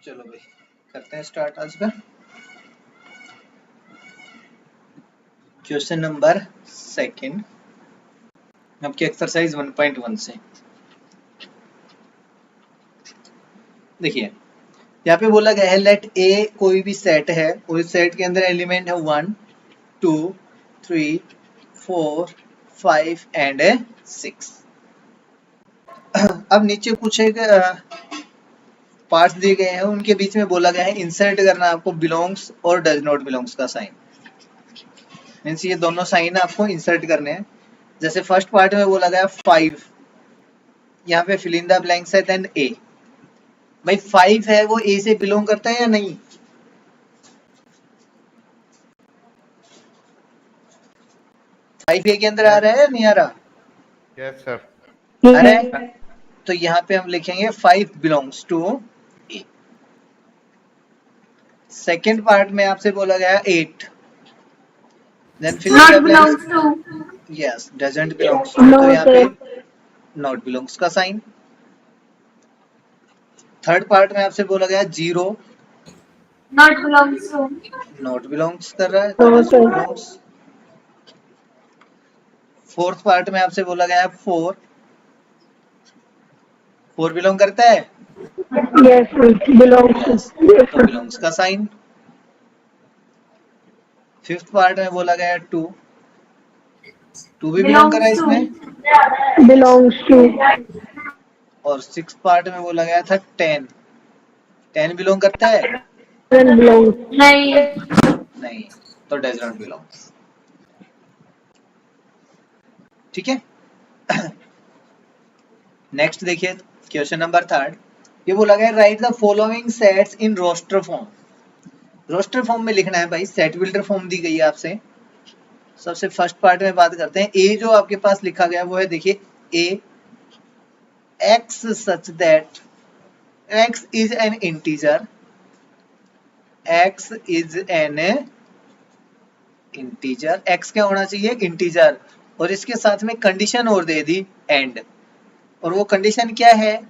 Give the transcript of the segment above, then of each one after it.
चलो भाई करते हैं स्टार्ट आज का क्वेश्चन नंबर सेकंड आपकी एक्सरसाइज 1.1 से। देखिए यहाँ पे बोला गया है लेट ए कोई भी सेट है और इस सेट के अंदर एलिमेंट है 1 2 3 4 5 एंड 6। अब नीचे कुछ एक पार्ट्स दिए गए हैं, उनके बीच में बोला गया है इंसर्ट करना आपको बिलोंग्स और डज नॉट बिलोंग्स का साइन। मीन्स ये दोनों साइन आपको इंसर्ट करने हैं। जैसे फर्स्ट पार्ट में बोला गया 5, यहाँ पे फिल इन द ब्लैंक्स है देन ए। भाई 5 है वो ए से बिलोंग करता है या नहीं? फाइव ए के अंदर आ रहा है या नहीं आ रहा? Yes sir. आ रहा है। तो यहाँ पे हम लिखेंगे 5 belongs to A. Second part में आपसे बोला गया 8, then fill in the blanks. Yes doesn't belongs to, तो यहाँ पे नॉट बिलोंग्स का साइन। थर्ड पार्ट में आपसे बोला गया 0, नॉट बिलोंग्स कर रहा है तो डजंट बिलोंग्स। फोर्थ पार्ट में आपसे बोला गया 4 बिलोंग करता है? Yes, belongs तो बिलोंग्स का साइन। फिफ्थ पार्ट में बोला गया 2 भी बिलोंग कर रहा है इसमें। belongs to. और सिक्स पार्ट में बोला गया था 10 बिलोंग करता है? Belongs. नहीं, तो डज नॉट बिलोंग। ठीक है। नेक्स्ट देखिए क्वेश्चन नंबर थर्ड। ये बोला गया write the following sets in roster form. Roster form में लिखना है भाई, सेट बिल्डर फॉर्म दी गई है आपसे। सबसे फर्स्ट पार्ट में बात करते हैं। ए जो आपके पास लिखा गया वो है, देखिए A x such that x is an integer, x is an integer. X क्या होना चाहिए? इंटीजर। और इसके साथ में कंडीशन और दे दी एंड, और वो कंडीशन क्या है?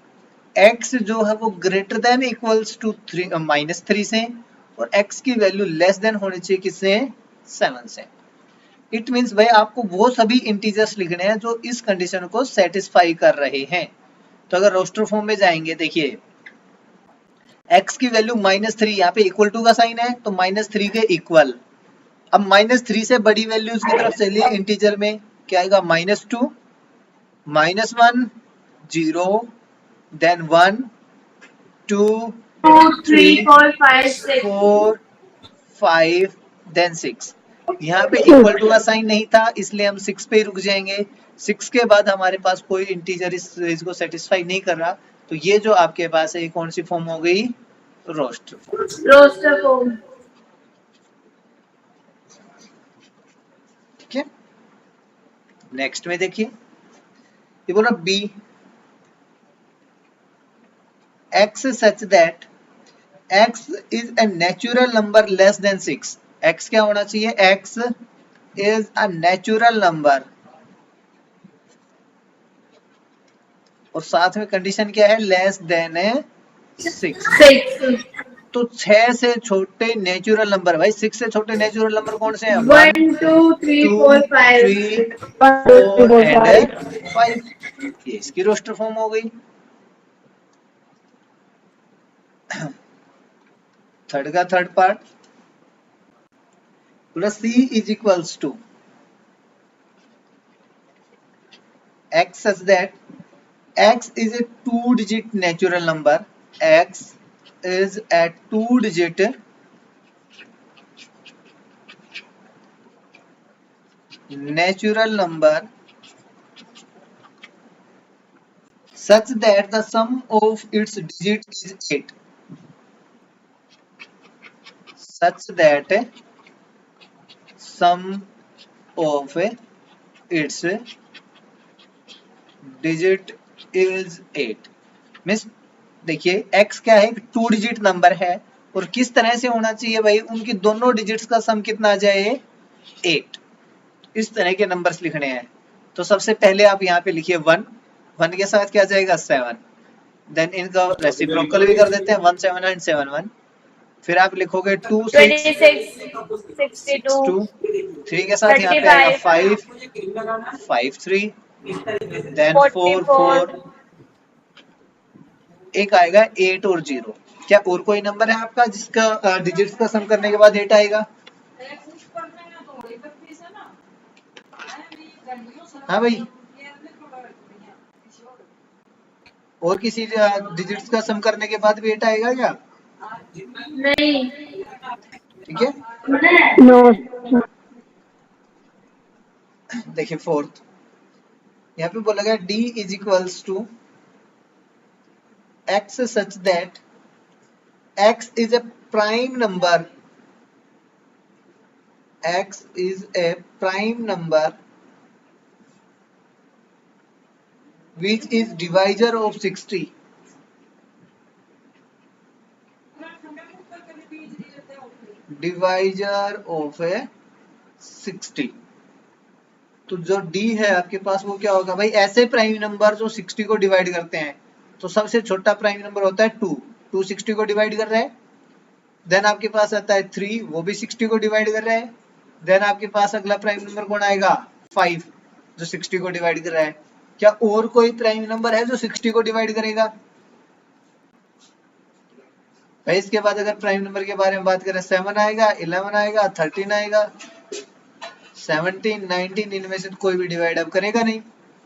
x जो है वो ग्रेटर देन इक्वल्स टू -3 से, और x की वैल्यू लेस देन होनी चाहिए किससे? 7 से। इट मींस भाई आपको वो सभी इंटीजर्स लिखने हैं जो इस कंडीशन को सेटिस्फाई कर रहे हैं। तो अगर रोस्टर फॉर्म में जाएंगे, देखिए x की वैल्यू -3, यहाँ पे इक्वल टू का साइन है तो -3 के इक्वल। अब -3 से बड़ी वैल्यूज की तरफ चलिए, इंटीजर में क्या आएगा? -2 -1 0 देन 1 2 3 4 5 देन 6। यहाँ पे इक्वल टू का साइन नहीं था इसलिए हम 6 पे ही रुक जाएंगे। 6 के बाद हमारे पास कोई इंटीजर इसको सेटिस्फाई नहीं कर रहा, तो ये जो आपके पास है ये कौन सी फॉर्म हो गई? Roster form. ठीक है। नेक्स्ट में देखिए ये बोला B x such that x is a natural number less than 6। x क्या होना चाहिए? x is a natural number, और साथ में कंडीशन क्या है? Less than 6। तो 6 से छोटे नेचुरल नंबर, भाई 6 से छोटे नेचुरल नंबर कौन से हैं? 1 2 3 4 एंड 5। ये इसकी रोस्टर फॉर्म हो गई। थर्ड का third part plus c is equals to x such that x is a 2-digit natural number, x is a 2-digit natural number such that the sum of its digit is 8, such that sum of its digit is 8। Means देखिए x क्या है? 2 digit number है, और किस तरह से होना चाहिए भाई? उनकी दोनों डिजिट्स का सम कितना आ जाए? 8। इस तरह के नंबर्स लिखने हैं। तो सबसे पहले आप यहाँ पे लिखिए 1 के साथ क्या जाएगा? 7, देन इनका रेसिप्रोकल भी कर देते हैं 17 एंड 71। फिर आप लिखोगे 2 6 26, 6 62, 2 3 के साथ यहाँ पे आएगा 35, 5 5 3 देन 4 44, 4 एक आएगा 8 और 0। क्या और कोई नंबर है आपका जिसका डिजिट्स का सम करने के बाद 8 आएगा? हाँ भाई, और किसी डिजिट्स का सम करने के बाद भी 8 आएगा क्या? नहीं, ठीक है, no, देखिए फोर्थ यहाँ पे बोला गया d is equals to x such that x is a prime number, x is a prime number which is divisor of 60. Divisor of a 60। तो जो d है आपके पास वो क्या होगा भाई? ऐसे प्राइम नंबर जो 60 को डिवाइड करते हैं, तो सबसे छोटा प्राइम नंबर होता है 2। 2 60 को डिवाइड कर रहा है। देन आपके पास आता है 3, वो भी 60 को डिवाइड कर रहा है। देन आपके पास अगला प्राइम नंबर कौन आएगा? 5, जो 60 को डिवाइड कर रहा है। क्या और कोई प्राइम नंबर है जो 60 को डिवाइड करेगा भाई? इसके बाद अगर प्राइम नंबर के बारे में बात करें, 7 आएगा, 11 आएगा, 13 आएगा, 17 19, इनमें से कोई भी डिवाइड अब करेगा नहीं।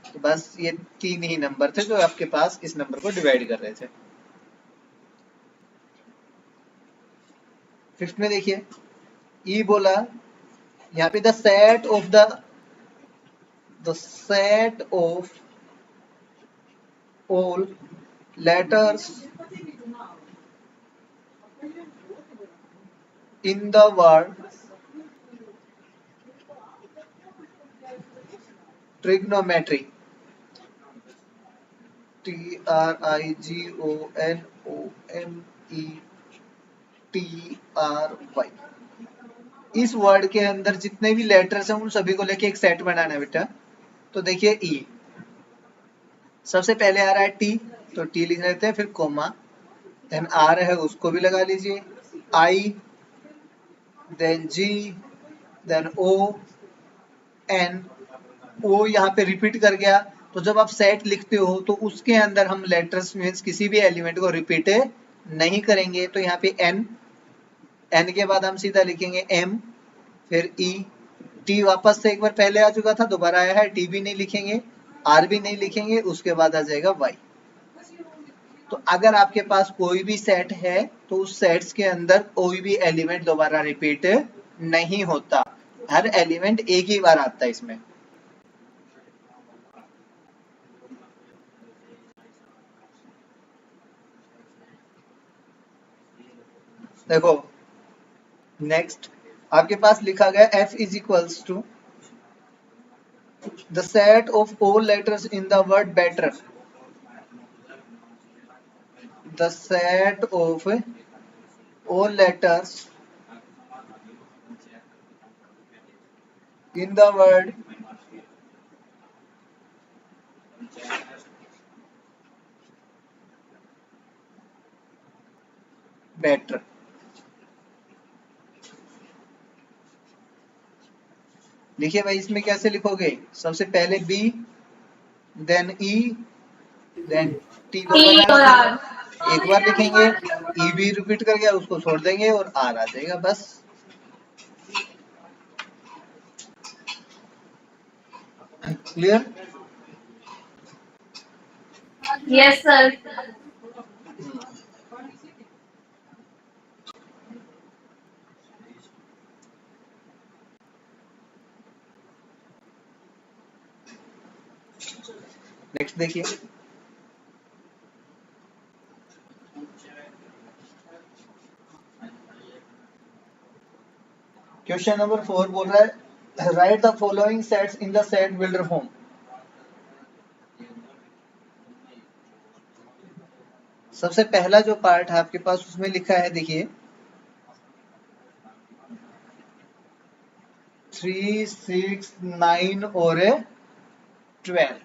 तो बस ये 3 ही नंबर थे जो आपके पास इस नंबर को डिवाइड कर रहे थे। फिफ्थ में देखिए ई बोला यहाँ पे the set of all letters in the word trigonometry, TRIGONOMETRY, इस वर्ड के अंदर जितने भी लेटर्स हैं उन सभी को लेके एक सेट बनाना है बेटा। तो देखिए ई सबसे पहले आ रहा है टी, तो टी लिख लेते हैं, फिर कोमा, देन आर है उसको भी लगा लीजिए, आई, देन जी, देन ओ, एन। ओ यहाँ पे रिपीट कर गया, तो जब आप सेट लिखते हो तो उसके अंदर हम लेटर्स मीन्स किसी भी एलिमेंट को रिपीट नहीं करेंगे। तो यहाँ पे एन, एन के बाद हम सीधा लिखेंगे एम, फिर ई, टी वापस से एक बार पहले आ चुका था, दोबारा आया है, टी भी नहीं लिखेंगे, आर भी नहीं लिखेंगे, उसके बाद आ जाएगा वाई। तो अगर आपके पास कोई भी सेट है तो उस सेट्स के अंदर कोई भी एलिमेंट दोबारा रिपीट नहीं होता, हर एलिमेंट एक ही बार आता है इसमें। देखो नेक्स्ट आपके पास लिखा गया f is equals to the set of all letters in the word better, the set of all letters in the word better. लिखिए भाई, इसमें कैसे लिखोगे? सबसे पहले B, then E, then T T दोबारा और R, एक बार लिखेंगे, ई भी रिपीट कर गया उसको छोड़ देंगे और आर आ जाएगा, बस। क्लियर? yes sir. नेक्स्ट देखिए, क्वेश्चन नंबर 4 बोल रहा है right the following sets in the set builder form. सबसे पहला जो पार्ट है आपके पास उसमें लिखा है, देखिए 3 6 9 और 12।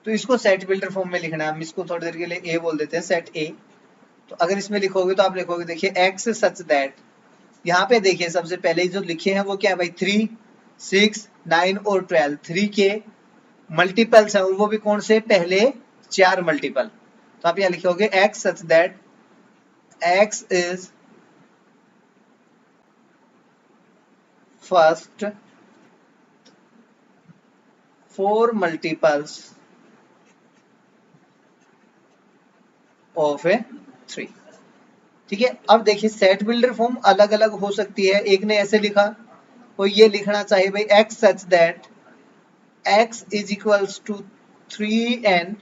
तो इसको सेट बिल्डर फॉर्म में लिखना है। हम इसको थोड़ी देर के लिए ए बोल देते हैं, सेट ए। तो अगर इसमें लिखोगे तो आप लिखोगे, देखिए एक्स सच दैट, यहाँ पे देखिए सबसे पहले जो लिखे हैं वो क्या है भाई, 3, 6, 9 और 12, 3 के मल्टीपल्स है, और वो भी कौन से, पहले 4 मल्टीपल। तो आप यहाँ लिखोगे x such that x is first 4 multiples of a 3। ठीक है। अब देखिए सेट बिल्डर फॉर्म अलग अलग हो सकती है। एक ने ऐसे लिखा, तो ये लिखना चाहिए भाई X such that x is equals to 3n,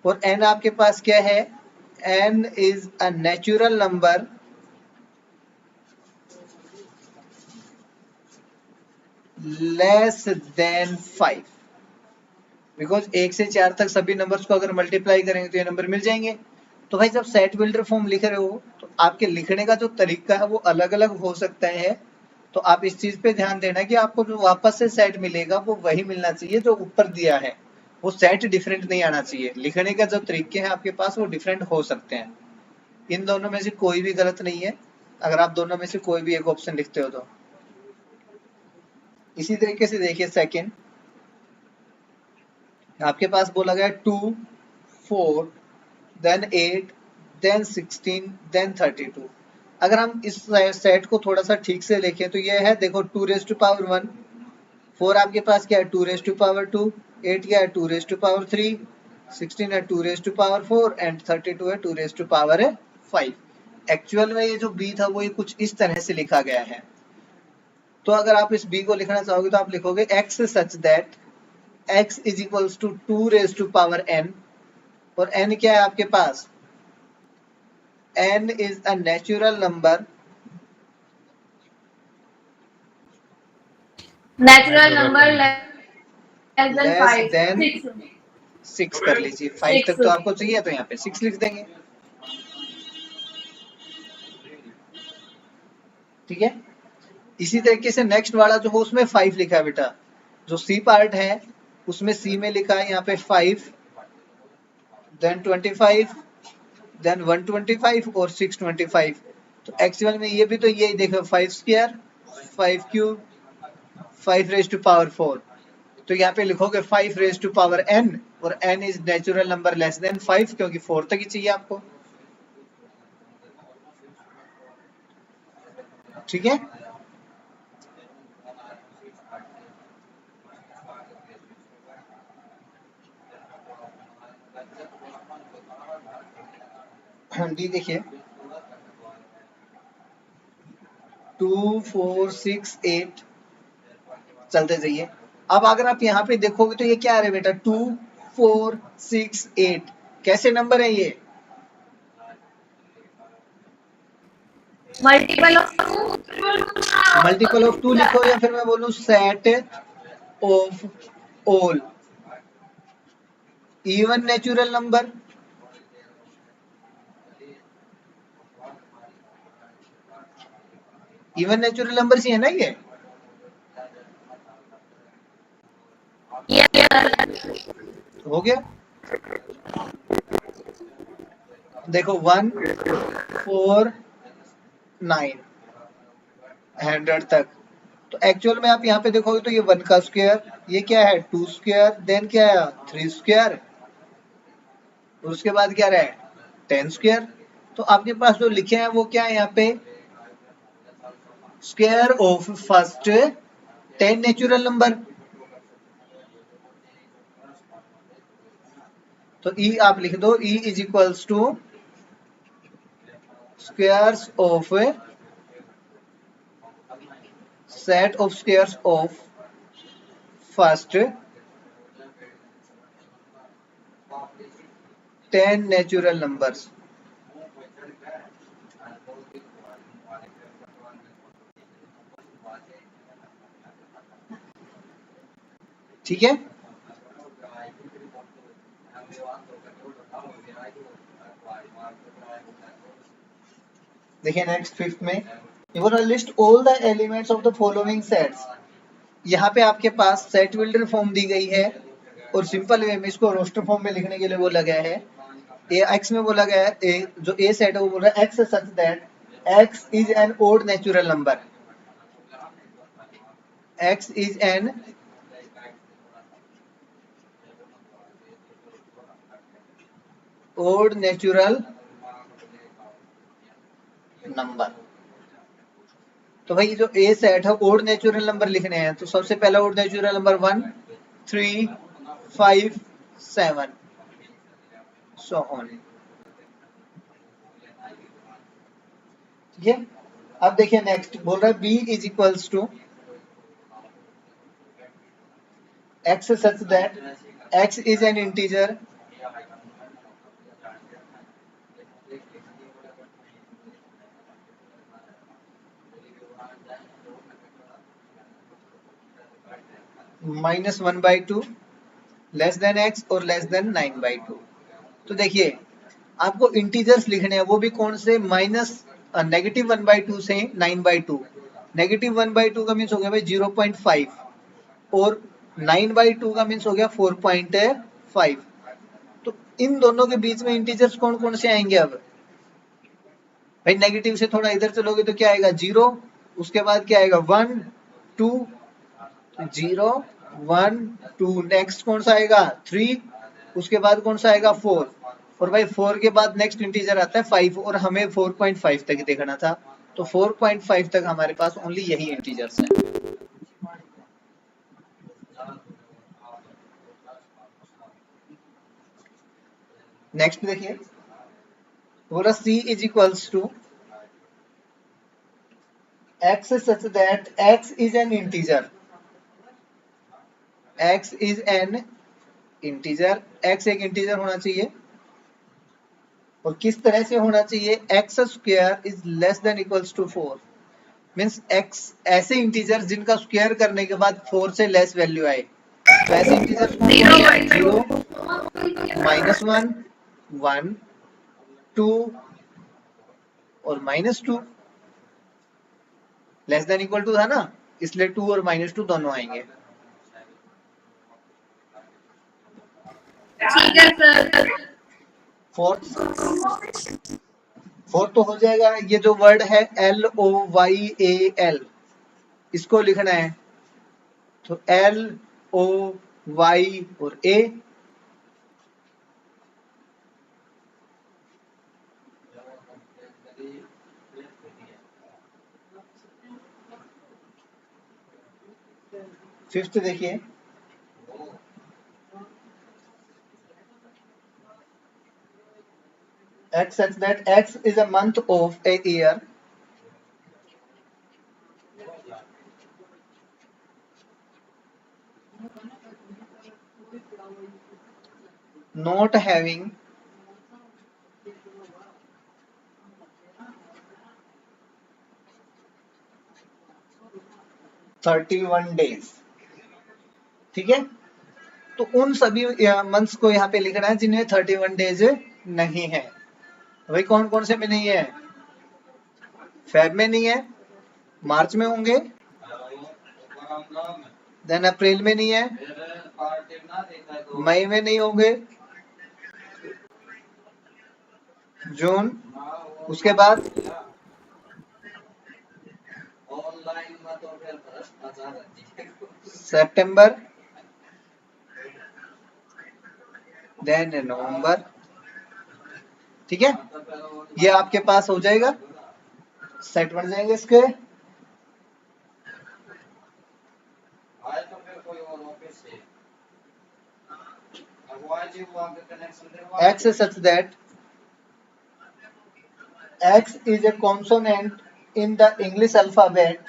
और n आपके पास क्या है, n is a natural number less than 5, because 1 से 4 तक सभी नंबर्स को अगर मल्टीप्लाई करेंगे तो ये नंबर मिल जाएंगे। तो भाई जब सेट बिल्डर फॉर्म लिख रहे हो तो आपके लिखने का जो तरीका है वो अलग अलग हो सकता है। तो आप इस चीज पे ध्यान देना कि आपको जो वापस से सेट मिलेगा वो वही मिलना चाहिए जो ऊपर दिया है, वो सेट डिफरेंट नहीं आना चाहिए। लिखने का जो तरीके हैं आपके पास वो डिफरेंट हो सकते हैं। इन दोनों में से कोई भी गलत नहीं है, अगर आप दोनों में से कोई भी एक ऑप्शन लिखते हो तो। इसी तरीके से देखिए सेकंड, आपके पास बोला गया 2, 4, देन 8, देन 16, देन 32। अगर हम इस सेट को थोड़ा सा ठीक से लिखें तो ये है, देखो 2 रेज़ टू पावर 1, 4 आपके पास क्या है 2 रेज़ टू पावर 2, 8 क्या है 2 रेज़ टू पावर 3, 16 है 2 रेज़ टू पावर 4 एंड 32 है 2 रेज़ टू पावर 5। एक्चुअल में ये जो बी था वो ये कुछ इस तरह से लिखा गया है। तो अगर आप इस बी को लिखना चाहोगे तो आप लिखोगे x such that x is equals to 2 raise to power n, और n क्या है आपके पास, n is a natural number natural number less than less 5, then 6, 6 कर लीजिए। 5 तक तो आपको चाहिए तो यहाँ पे 6 लिख देंगे। ठीक है। इसी तरीके से नेक्स्ट वाला जो हो उसमें 5 लिखा है बेटा, जो सी पार्ट है उसमें सी में लिखा है यहाँ पे 5, देन 25, देन 125 और 625। तो एक्चुअल में ये भी तो यही देखो, 5 square, 5 cube, 5 raise to power 4। तो यहाँ पे लिखोगे 5 रेज़ टू पावर n, और n is natural number less than 5, क्योंकि 4 तक ही चाहिए आपको। ठीक है। डी देखिए 2, 4, 6, 8 चलते जाइए। अब अगर आप यहाँ पे देखोगे तो ये क्या आ रहा है बेटा, 2, 4, 6, 8 कैसे नंबर है ये, मल्टीपल ऑफ मल्टीपल ऑफ 2 लिखो, या फिर मैं बोलूं set of all even natural number. Even natural number ही है ना ये, हो गया। देखो 1, 4, 9, 100 तक। तो एक्चुअल में आप यहाँ पे देखोगे तो ये 1 का स्क्वायर, ये क्या है 2 स्क्वायर, देन क्या है 3 स्क्वायर, और उसके बाद क्या रहा है 10 स्क्वायर। तो आपके पास जो लिखे हैं वो क्या है यहाँ पे, square of first 10 natural number. तो ई आप लिख दो, E is equals to squares of set of squares of first 10 natural numbers. ठीक है। देखिए नेक्स्ट फिफ्थ में, you gonna list all the elements of the following sets. यहाँ पे आपके पास सेट बिल्डर फॉर्म दी गई है, और सिंपल वे में इसको रोस्टर फॉर्म में लिखने के लिए बोला गया है, ए एक्स में बोला गया है, जो ए सेट है वो बोल रहा है x such that x is an odd natural number, x is an odd natural number. तो भाई जो ए सेट है ओड नेचुरल नंबर लिखने हैं, तो सबसे पहला odd natural number 1 3 5 7 so on. ठीक है, अब देखिए नेक्स्ट बोल रहा है B is equals to x such that x is an integer -1/2 less than x और लेस देन 9/2। तो देखिए आपको इंटीजर्स लिखने हैं, वो भी कौन से, माइनस -1/2 से 9/2। -1/2 का मीन्स हो गया भाई 0.5 और 9/2 का मीन्स हो गया 4.5। तो इन दोनों के बीच में इंटीजर्स कौन कौन से आएंगे? अब भाई नेगेटिव से थोड़ा इधर चलोगे तो क्या आएगा 0, उसके बाद क्या आएगा 1 2 0 1 2, नेक्स्ट कौन सा आएगा 3, उसके बाद कौन सा आएगा 4, और भाई 4 के बाद नेक्स्ट इंटीजर आता है 5 और हमें 4.5 तक देखना था, तो 4.5 तक हमारे पास ओनली यही इंटीजर्स हैं। नेक्स्ट देखिए बोला C is equals to x such that x is an integer, x is an integer, x एक इंटीजर होना चाहिए, और किस तरह से होना चाहिए, x square is less than equals to 4, means x ऐसे इंटीजर जिनका स्क्वायर करने के बाद 4 से लेस वैल्यू आए, तो ऐसे इंटीजर कौन कौन से हैं, 0 -1 1 2 और -2, लेस देन इक्वल टू था ना, इसलिए 2 और -2 दोनों आएंगे। ठीक है सर। फोर्थ तो हो जाएगा, ये जो वर्ड है LOYAL, इसको लिखना है, तो LOY और A। फिफ्थ देखिए x such that x is a month of a year, not having 31 days। ठीक है, तो उन सभी मंथ्स को यहाँ पे लिखना है जिन्हें 31 डेज नहीं है। भाई कौन कौन से में नहीं है, फेब में नहीं है, मार्च में होंगे, देन अप्रैल में नहीं है, मई में नहीं होंगे, जून, उसके बाद सितंबर, देन नवंबर। ठीक है, ये आपके पास हो जाएगा, सेट बन जाएंगे इसके। X such that X is a consonant in the English alphabet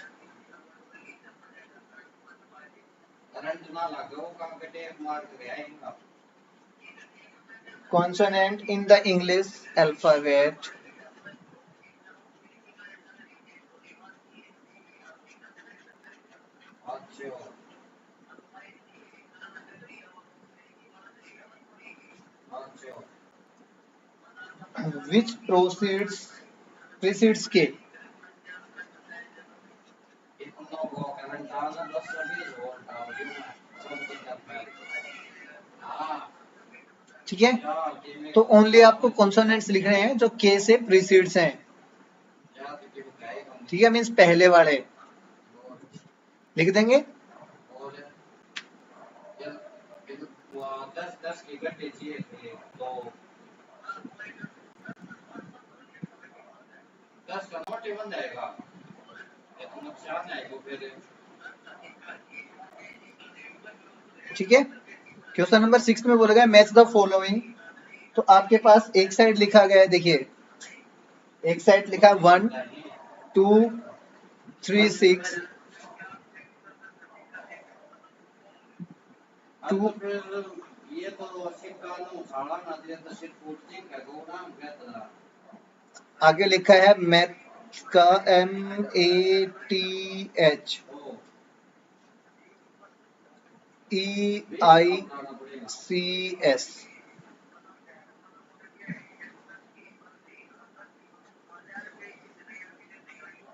consonant in the English alphabet which precedes K। ठीक है, तो ओनली आपको कॉन्सोनेंट्स लिखने हैं जो के से प्रीसीड्स हैं, ठीक है, मीन्स पहले वाले लिख देंगे। ठीक है, क्वेश्चन नंबर 6 में बोला गया मैच द फॉलोइंग। तो आपके पास एक साइड लिखा गया है, देखिए एक साइड लिखा 1 2 3 6 2। आगे लिखा है मैथ का MATH EICS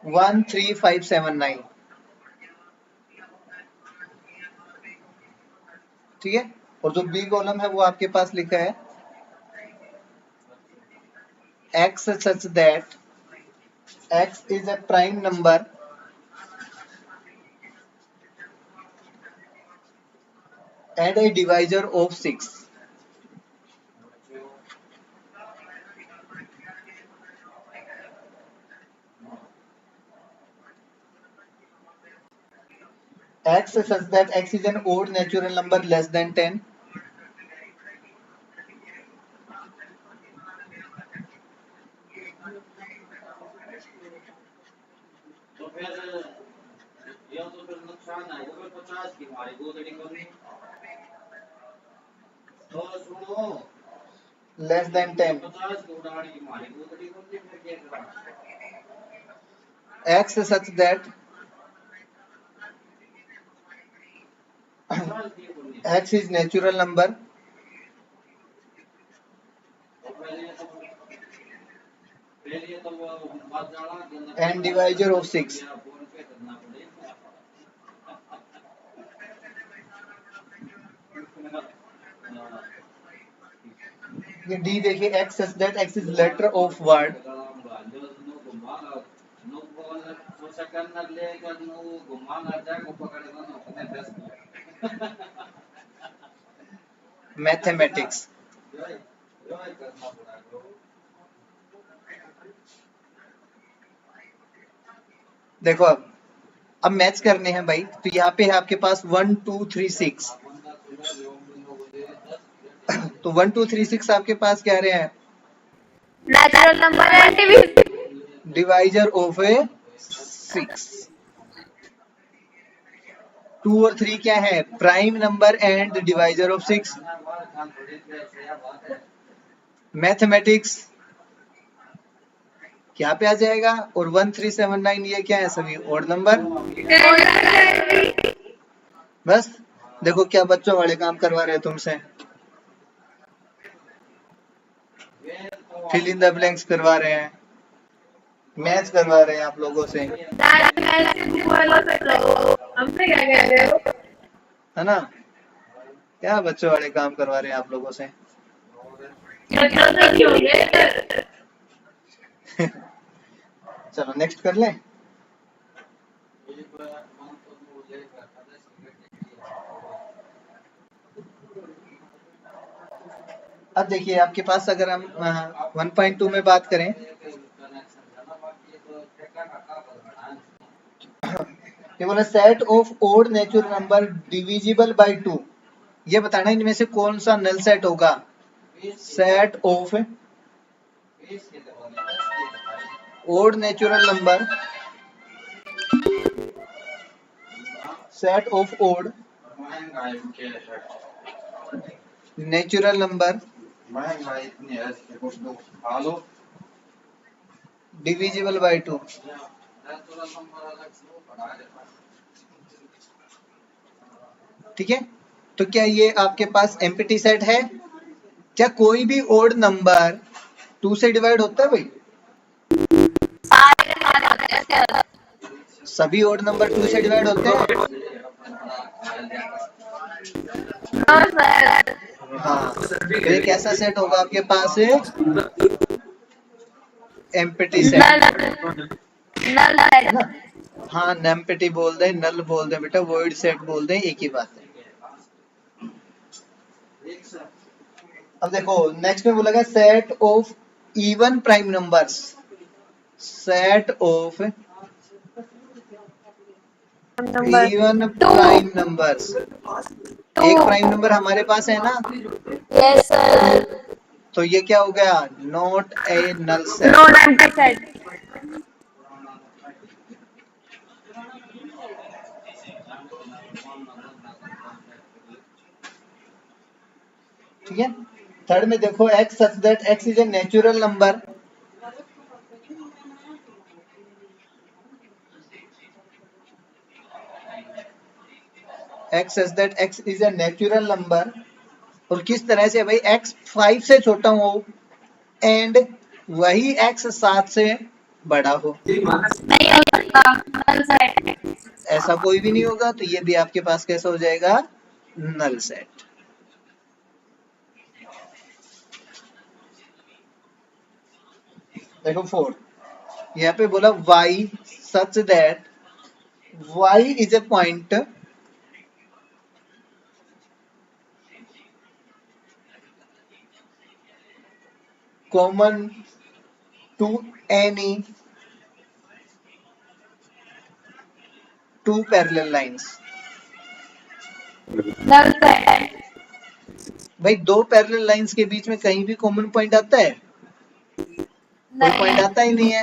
13579, ठीक है। और जो बी कॉलम है वो आपके पास लिखा है x such that x is a prime number and a divisor of 6। x such that x is an odd natural number less than 10। Less than 10। x such that x is natural number and divisor of 6। D देखिए x such that x is letter of word mathematics. देखो अब match करने हैं भाई, तो यहाँ पे है आपके पास 1 2 3 6। तो 1 2 3 6 आपके पास क्या रहे हैं, natural number and divisor of a 6। 2 और 3 क्या है, prime number and divisor of 6। Mathematics क्या पे आ जाएगा, और 1379 ये क्या है, सभी ऑड नंबर। बस देखो क्या बच्चों वाले काम करवा रहे हैं तुमसे, फिल इन द ब्लैंक्स करवा रहे हैं, मैच करवा रहे हैं आप लोगों से, हमसे क्या कह रहे हो, है ना। क्या बच्चों वाले काम करवा रहे हैं आप लोगों से। चलो नेक्स्ट कर लें। अब देखिए आपके पास अगर हम 1.2 में बात करें, ये बोला set of odd natural number divisible by 2। ये बताना इनमें से कौन सा नल सेट होगा। Set of odd natural number, set of odd natural number divisible by 2। ठीक है, तो क्या ये आपके पास एम्प्टी सेट है, क्या कोई भी ओड नंबर 2 से डिवाइड होता है भाई, सभी ओड नंबर 2 से डिवाइड होते हैं। हाँ, तो ये कैसा सेट होगा आपके पास? एम्प्टी सेट, नल नल है ना? हाँ, एम्प्टी बोल दे, नल बोल दे बेटा, वॉइड सेट बोल दे, एक ही बात है। अब देखो नेक्स्ट में बोला गया set of even prime numbers, set of number even two prime numbers. एक प्राइम टू नंबर हमारे पास है ना, यस सर तो ये क्या हो गया? Not a null set. Non empty set ठीक है। थर्ड में देखो x such that x is a natural number, x such that x is a natural number, और किस तरह से भाई x 5 से छोटा हो एंड वही x 7 से बड़ा हो। नहीं हो सकता नल सेट ऐसा कोई भी नहीं होगा, तो ये भी आपके पास कैसा हो जाएगा? Null set. देखो फोर्थ, यहाँ पे बोला y such that y is a point common to any two parallel lines. Null set भाई दो पैरेलल लाइंस के बीच में कहीं भी कॉमन पॉइंट आता है? कोई पॉइंट आता ही नहीं है,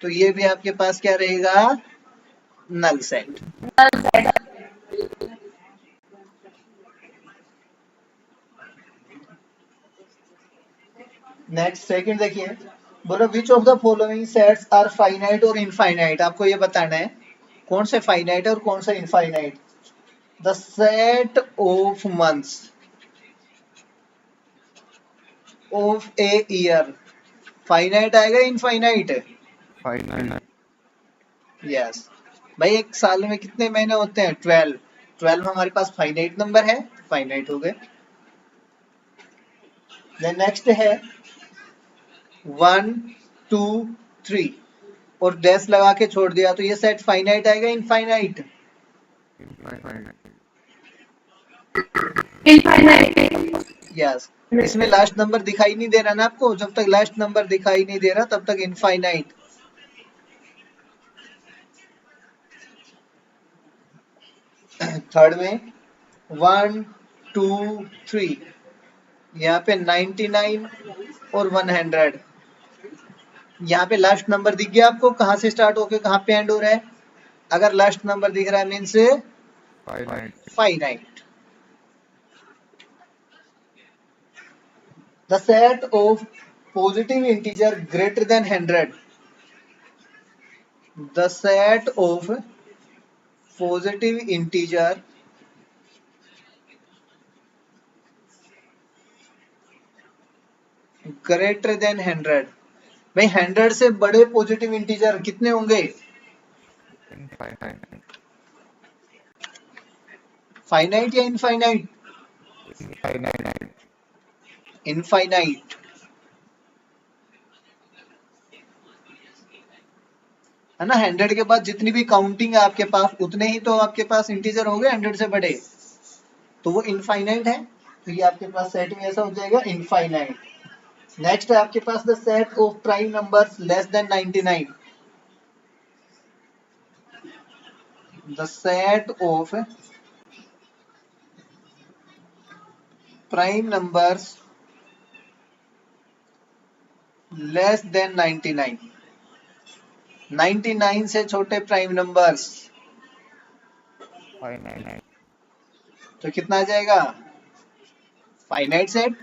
तो ये भी आपके पास क्या रहेगा? Null set. Null set next second देखिए, बोलो which of the following sets are finite और इनफाइनाइट। आपको ये बताना है कौन से फाइनाइट है और कौन सा infinite. The set of months of a year finite आएगा इनफाइनाइट? Finite yes. भाई एक साल में कितने महीने होते हैं? 12। 12 हमारे पास फाइनाइट नंबर है, फाइनाइट हो गए। देन नेक्स्ट है 1 2 3 और डैश लगा के छोड़ दिया, तो ये सेट फाइनाइट आएगा इनफाइनाइट? Infinite yes. इसमें लास्ट नंबर दिखाई नहीं दे रहा ना आपको, जब तक लास्ट नंबर दिखाई नहीं दे रहा तब तक इनफाइनाइट। थर्ड में 1 2 3, यहाँ पे 99 और 100, यहाँ पे लास्ट नंबर दिख गया आपको, कहाँ से स्टार्ट होके कहाँ पे एंड हो रहा है? अगर लास्ट नंबर दिख रहा है means finite finite. The set of positive integer greater than 100, the set of positive integer greater than 100। भाई 100 से बड़े पॉजिटिव इंटीजर कितने होंगे? इनफाइनाइट फाइनाइट या इनफाइनाइट? Infinite infinite. है ना, 100 के बाद जितनी भी काउंटिंग है आपके पास उतने ही तो आपके पास इंटीजर हो गए 100 से बड़े, तो वो इनफाइनाइट है, तो ये आपके पास सेट में ऐसा हो जाएगा इनफाइनाइट। नेक्स्ट है आपके पास the set of prime numbers less than 99, the set of prime numbers less than 99, 99 से छोटे प्राइम नंबर्स, फाइनाइट तो कितना आ जाएगा? Finite set.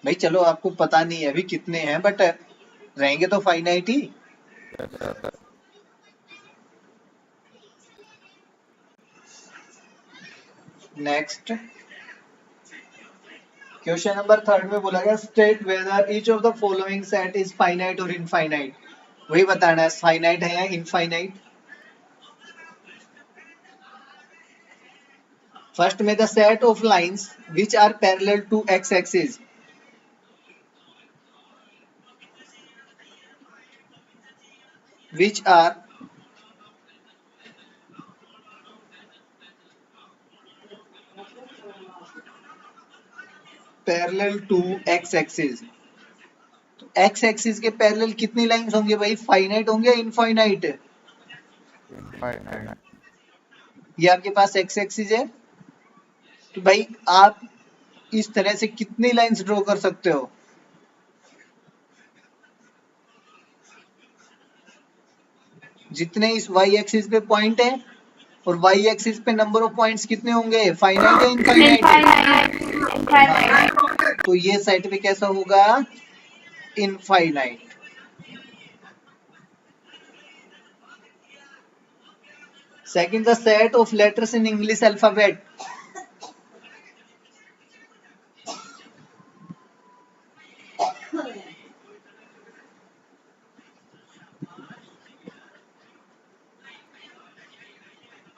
भाई चलो आपको पता नहीं है अभी कितने हैं, बट रहेंगे तो फाइनाइट ही। नेक्स्ट क्वेश्चन नंबर थर्ड में बोला गया state whether each of the following set is finite और इनफाइनाइट। वही बताना है फाइनाइट है या इनफाइनाइट। फर्स्ट में the set of lines which are parallel to x axis, which are parallel to x axis। तो x axis के parallel कितनी लाइंस होंगे भाई, फाइनाइट होंगे या इनफाइनाइट? Infinite. ये आपके पास x axis है, तो भाई आप इस तरह से कितनी लाइंस ड्रॉ कर सकते हो? जितने इस y एक्सिस पे पॉइंट है, और y एक्सिस पे नंबर ऑफ पॉइंट्स कितने होंगे, फाइनाइट या इनफाइनाइट? Infinite. तो ये सेट पे कैसा होगा, infinite. Second, the set of letters in English alphabet,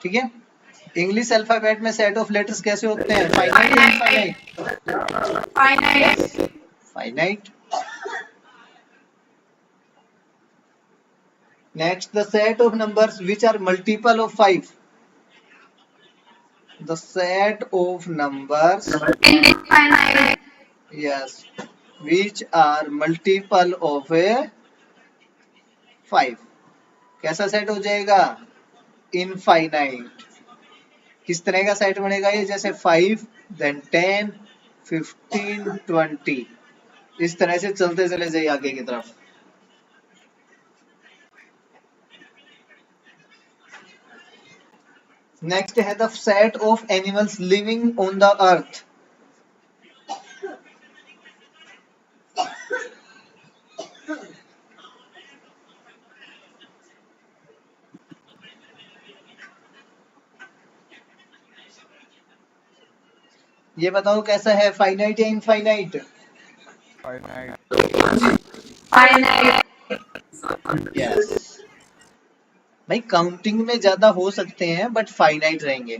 ठीक है। इंग्लिश अल्फाबेट में सेट ऑफ लेटर्स कैसे होते हैं, फाइनाइट या infinite? Finite. Finite. Next, the set of numbers which are multiple of 5, the set of numbers, Infinite. Yes, which are multiple of 5, कैसा set हो जाएगा, इनफाइनाइट। किस तरह का सेट बनेगा ये, जैसे 5 देन 10 15 20, इस तरह से चलते चले जाइए आगे की तरफ। नेक्स्ट है the set of animals living on the earth, ये बताओ कैसा है, फाइनाइट या इनफाइनाइट? Finite. Finite. यस भाई, काउंटिंग में ज्यादा हो सकते हैं बट फाइनाइट रहेंगे।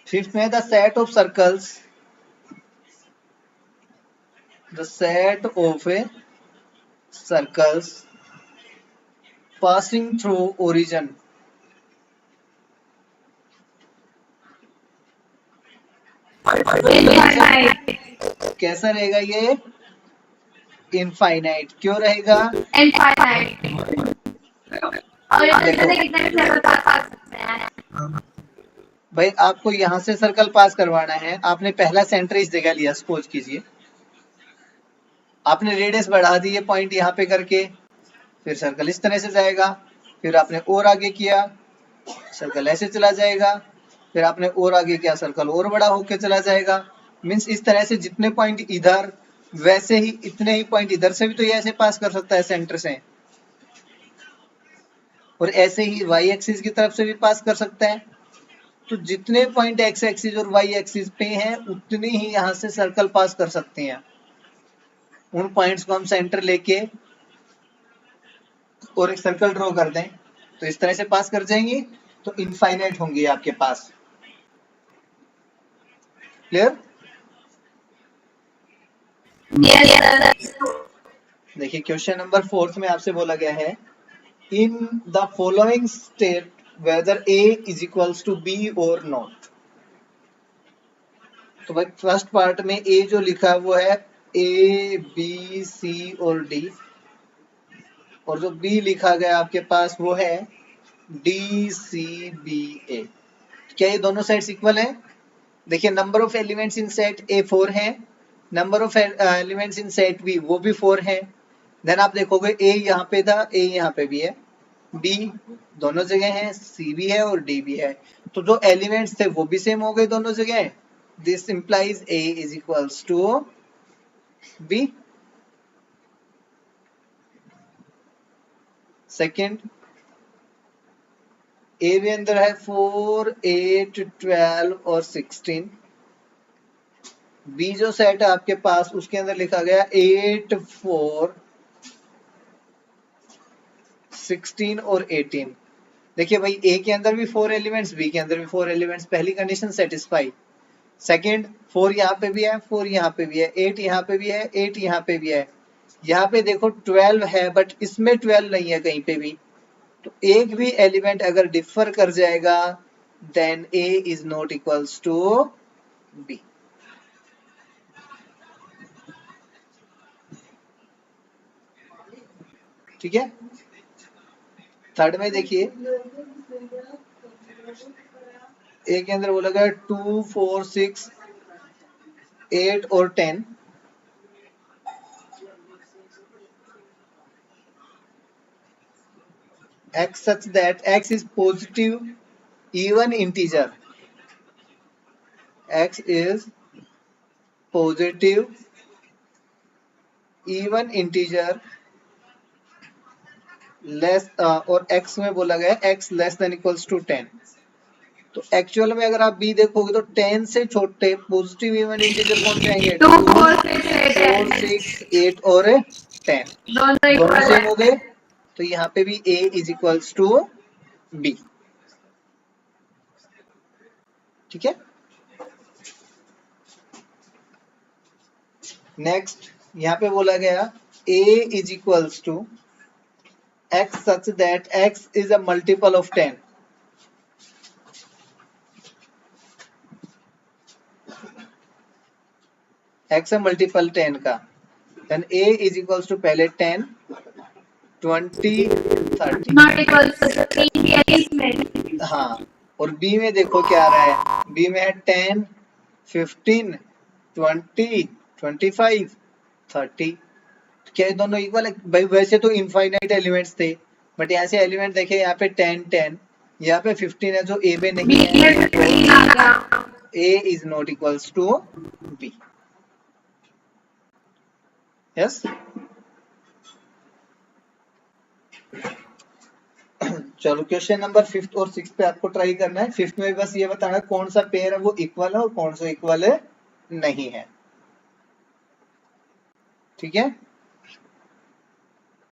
फिफ्थ में the set of circles, the set of circles passing through origin, Infinite. कैसा रहेगा ये, इनफाइनाइट। क्यों रहेगा, Infinite. और इसमें से कितने भी सर्कल पास कर सकते हैं? भाई आपको यहाँ से सर्कल पास करवाना है, आपने पहला सेंटर इस जगह लिया, सपोज कीजिए, आपने रेडियस बढ़ा दी है पॉइंट यहाँ पे करके, फिर सर्कल इस तरह से जाएगा, फिर आपने और आगे किया, सर्कल ऐसे चला जाएगा, फिर आपने और आगे किया, सर्कल और बड़ा होके चला जाएगा। मीन्स इस तरह से जितने पॉइंट इधर, वैसे ही इतने ही पॉइंट इधर से भी तो ये ऐसे पास कर सकता है सेंटर से, और ऐसे ही वाई एक्सिस की तरफ से भी पास कर सकता है। तो जितने पॉइंट एक्स एक्सिस और वाई एक्सिस पे हैं, उतने ही यहाँ से सर्कल पास कर सकते हैं। उन पॉइंट्स को हम सेंटर लेके और एक सर्कल ड्रॉ कर दें, तो इस तरह से पास कर जाएंगे, तो इनफाइनाइट होंगे आपके पास। क्लियर? Yes. देखिए क्वेश्चन नंबर 4 में आपसे बोला गया है, in the following state whether A is equals to B और नॉट। तो भाई फर्स्ट पार्ट में ए जो लिखा है वो है ए बी सी और डी, और जो बी लिखा गया आपके पास वो है डी सी बी ए। क्या ये दोनों सेट्स इक्वल हैं? देखिए number of elements in set A 4 है, number of elements in set B वो भी 4 है। देन आप देखोगे ए यहाँ पे था, ए यहाँ पे भी है, बी दोनों जगह है, सी भी है और डी भी है, तो जो एलिमेंट्स थे वो भी सेम हो गए दोनों जगह। This implies A is equals to B. Second, A भी अंदर है 4 8 12 और 16, बी जो सेट है आपके पास उसके अंदर लिखा गया 8 4 16 और 18। देखिए भाई ए के अंदर भी 4 एलिमेंट्स, बी के अंदर भी 4 एलिमेंट्स, पहली कंडीशन सेटिस्फाई। सेकंड 4 यहाँ पे भी है, 4 यहाँ पे भी है, 8 यहाँ पे भी है, 8 यहाँ पे भी है। यहाँ पे देखो 12 है बट इसमें 12 नहीं है कहीं पे भी, तो एक भी एलिमेंट अगर डिफर कर जाएगा then A is not equals to B. ठीक है। थर्ड में देखिए ए के अंदर बोला गया 2, 4, 6, 8 और 10। x such that x is positive even integer, x is positive even integer less और x में बोला गया x less than equals to 10। तो एक्चुअल में अगर आप b देखोगे तो 10 से छोटे पॉजिटिव इवन इंटीजर कौन से आएंगे? 2, 4, 4, 6, 8 और 10 दोनों सेम हो गए, तो यहाँ पे भी a is equals to b। ठीक है। नेक्स्ट यहाँ पे बोला गया a is equals to x such that x is a multiple of 10। x है मल्टीपल 10 का, then a is equals to पहले 10, 20, 30। नॉट इक्वल्स टू 3 हाँ, और b में देखो क्या आ रहा है, b में है 10, 15, 20, 25, 30। क्या ये दोनों इक्वल है? भाई वैसे तो इनफाइनाइट एलिमेंट्स थे बट यहाँ से एलिमेंट देखे, यहाँ पे 10, 10, यहाँ पे 15 है जो a में नहीं है, a is not equals to b। Yes. चलो क्वेश्चन नंबर 5th और 6th पे आपको ट्राई करना है। 5th में बस ये बताना कौन सा पेयर है वो इक्वल है और कौन सा इक्वल नहीं है। ठीक है।